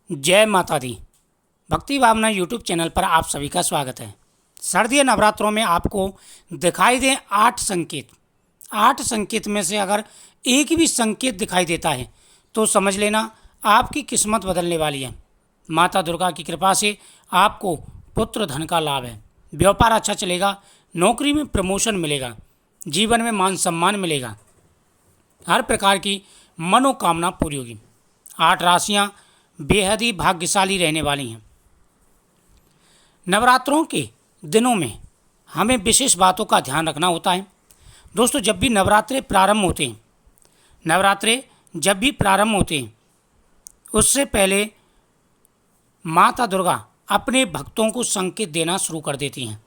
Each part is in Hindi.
जय माता दी। भक्ति भावना यूट्यूब चैनल पर आप सभी का स्वागत है। शारदीय नवरात्रों में आपको दिखाई दें 8 संकेत। 8 संकेत में से अगर एक भी संकेत दिखाई देता है तो समझ लेना आपकी किस्मत बदलने वाली है। माता दुर्गा की कृपा से आपको पुत्र धन का लाभ है, व्यापार अच्छा चलेगा, नौकरी में प्रमोशन मिलेगा, जीवन में मान सम्मान मिलेगा, हर प्रकार की मनोकामना पूरी होगी। 8 राशियां बेहद ही भाग्यशाली रहने वाली हैं। नवरात्रों के दिनों में हमें विशेष बातों का ध्यान रखना होता है। दोस्तों, जब भी नवरात्रे प्रारंभ होते हैं उससे पहले माता दुर्गा अपने भक्तों को संकेत देना शुरू कर देती हैं,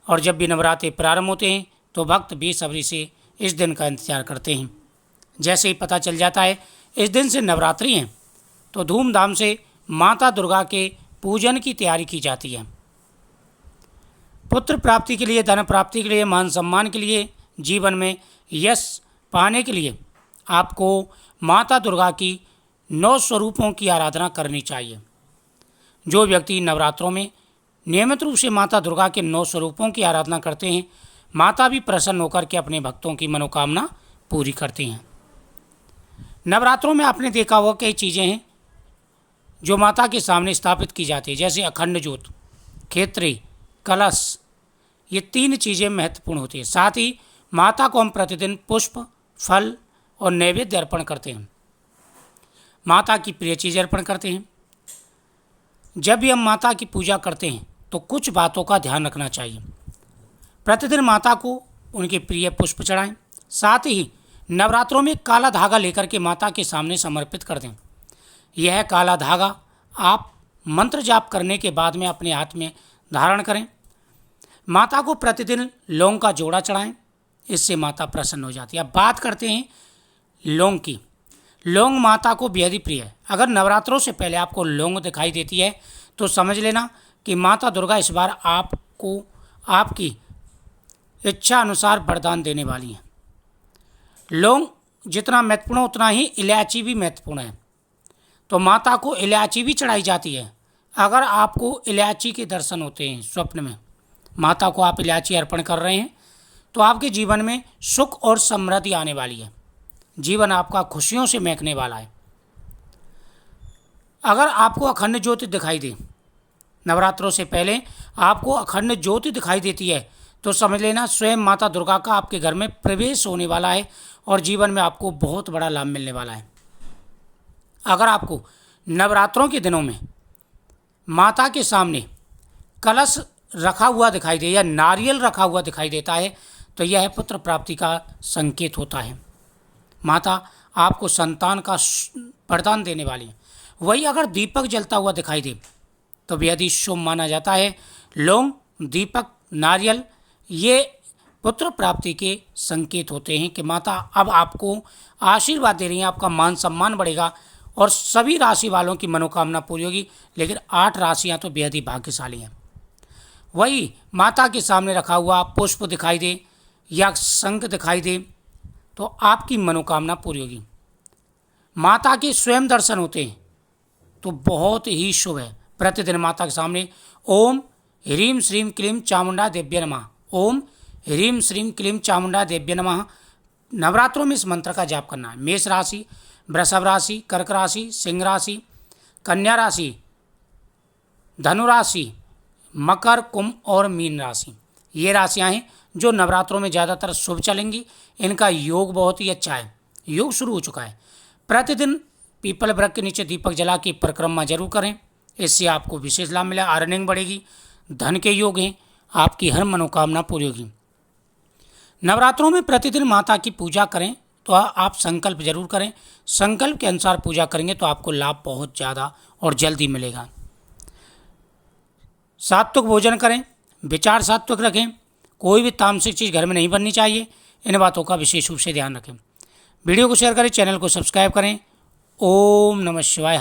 और जब भी नवरात्रे प्रारंभ होते हैं तो भक्त बेसब्री से इस दिन का इंतजार करते हैं। जैसे ही पता चल जाता है इस दिन से नवरात्रि हैं तो धूमधाम से माता दुर्गा के पूजन की तैयारी की जाती है। पुत्र प्राप्ति के लिए, धन प्राप्ति के लिए, मान सम्मान के लिए, जीवन में यश पाने के लिए आपको माता दुर्गा की 9 स्वरूपों की आराधना करनी चाहिए। जो व्यक्ति नवरात्रों में नियमित रूप से माता दुर्गा के 9 स्वरूपों की आराधना करते हैं, माता भी प्रसन्न होकर के अपने भक्तों की मनोकामना पूरी करती हैं। नवरात्रों में आपने देखा हुआ कई चीज़ें हैं जो माता के सामने स्थापित की जाती है, जैसे अखंड ज्योत, खेत्री, कलश। ये 3 चीज़ें महत्वपूर्ण होती हैं। साथ ही माता को हम प्रतिदिन पुष्प, फल और नैवेद्य अर्पण करते हैं। माता की प्रिय चीज़ अर्पण करते हैं। जब भी हम माता की पूजा करते हैं तो कुछ बातों का ध्यान रखना चाहिए। प्रतिदिन माता को उनके प्रिय पुष्प चढ़ाएं। साथ ही नवरात्रों में काला धागा लेकर के माता के सामने समर्पित कर दें। यह काला धागा आप मंत्र जाप करने के बाद में अपने हाथ में धारण करें। माता को प्रतिदिन लौंग का जोड़ा चढ़ाएं, इससे माता प्रसन्न हो जाती है। अब बात करते हैं लौंग की। लौंग माता को बेहद ही प्रिय है। अगर नवरात्रों से पहले आपको लौंग दिखाई देती है तो समझ लेना कि माता दुर्गा इस बार आपको आपकी इच्छा अनुसार वरदान देने वाली हैं। लौंग जितना महत्वपूर्ण उतना ही इलायची भी महत्वपूर्ण है, तो माता को इलायची भी चढ़ाई जाती है। अगर आपको इलायची के दर्शन होते हैं स्वप्न में, माता को आप इलायची अर्पण कर रहे हैं, तो आपके जीवन में सुख और समृद्धि आने वाली है। जीवन आपका खुशियों से महकने वाला है। अगर आपको अखंड ज्योति दिखाई दे, नवरात्रों से पहले आपको अखंड ज्योति दिखाई देती है, तो समझ लेना स्वयं माता दुर्गा का आपके घर में प्रवेश होने वाला है और जीवन में आपको बहुत बड़ा लाभ मिलने वाला है। अगर आपको नवरात्रों के दिनों में माता के सामने कलश रखा हुआ दिखाई दे या नारियल रखा हुआ दिखाई देता है तो यह पुत्र प्राप्ति का संकेत होता है। माता आपको संतान का वरदान देने वाली है। वही अगर दीपक जलता हुआ दिखाई दे तो बेहद ही शुभ माना जाता है। लौंग, दीपक, नारियल ये पुत्र प्राप्ति के संकेत होते हैं कि माता अब आपको आशीर्वाद दे रही हैं, आपका मान सम्मान बढ़ेगा और सभी राशि वालों की मनोकामना पूरी होगी। लेकिन 8 राशियां तो बेहद ही भाग्यशाली हैं। वही माता के सामने रखा हुआ पुष्प दिखाई दे या शंख दिखाई दे तो आपकी मनोकामना पूरी होगी। माता के स्वयं दर्शन होते हैं तो बहुत ही शुभ है। प्रतिदिन माता के सामने ओम ह्रीम श्रीम क्लीम चामुंडा देव्य नमः, ओम ह्रीम श्रीम क्लीम चामुंडा देव्य नमः नवरात्रों में इस मंत्र का जाप करना है। मेष राशि, वृषभ राशि, कर्क राशि, सिंह राशि, कन्या राशि, धनु राशि, मकर, कुंभ और मीन राशि, ये राशियां हैं जो नवरात्रों में ज़्यादातर शुभ चलेंगी। इनका योग बहुत ही अच्छा है। योग शुरू हो चुका है। प्रतिदिन पीपल वृक्ष के नीचे दीपक जला के परिक्रमा जरूर करें, इससे आपको विशेष लाभ मिलेगा। अर्निंग बढ़ेगी, धन के योग हैं, आपकी हर मनोकामना पूरी होगी। नवरात्रों में प्रतिदिन माता की पूजा करें तो आप संकल्प जरूर करें। संकल्प के अनुसार पूजा करेंगे तो आपको लाभ बहुत ज़्यादा और जल्दी मिलेगा। सात्विक भोजन करें, विचार सात्विक रखें, कोई भी तामसिक चीज़ घर में नहीं बननी चाहिए। इन बातों का विशेष रूप से ध्यान रखें। वीडियो को शेयर करें, चैनल को सब्सक्राइब करें। ओम नमः शिवाय।